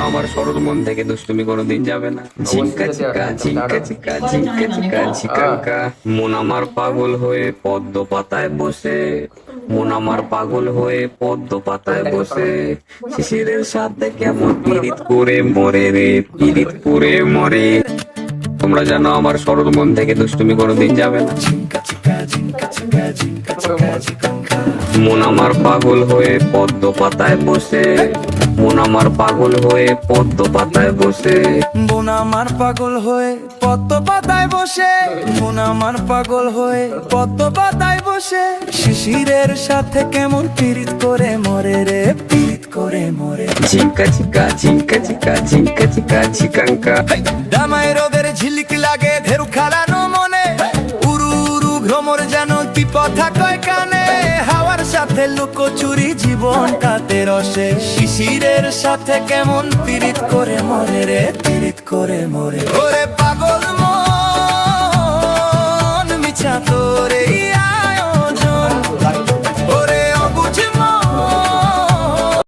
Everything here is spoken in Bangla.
আমার সরল মন থেকে দুষ্টুমি কোনোদিন যাবে না। ঝিঙ্কা চিকা ঝিঙ্কা চিকা ঝিঙ্কা চিকা ঝিকাঙ্কা। মন আমার পাগল হয়ে পদ্ম পাতায় বসে, মন আমার পাগল হয়ে পদ্ম পাতায় বসে, শিশিরের সাথে কেমন পীড়িত করে মরে রে, পীড়িত করে মরে। তোমরা জানো আমার সরল মন থেকে দুষ্টুমি কোনোদিন যাবে না। মন আমার পাগল হয়ে পদ্ম পাতায় বসে, মন আমার পাগল হয়ে পদ্ম পাতায় বসে, মন আমার পাগল হয়ে পদ্ম পাতায় বসে, মন আমার পাগল হয়ে পদ্ম পাতায় বসে, শিশিরের সাথে কেমন পীড়িত করে মরে রে, পীড়িত করে মরে। ঝিঙ্কা চিকা ঝিঙ্কা চিকা ঝিঙ্কা চিকা ঝিকাঙ্কা। ডামায় রোদের ঝিলিক লাগে ঢেউ খেলানো মনে, উরু উরু ভ্রমর যেন তিপথা কয় কানে, হাওয়ার সাথে লুকোচুরি জীবনটাতে রসে, শিশিরের সাথে কেমন পীড়িত করে মরে রে, পীড়িত করে মরে। ওরে পাগল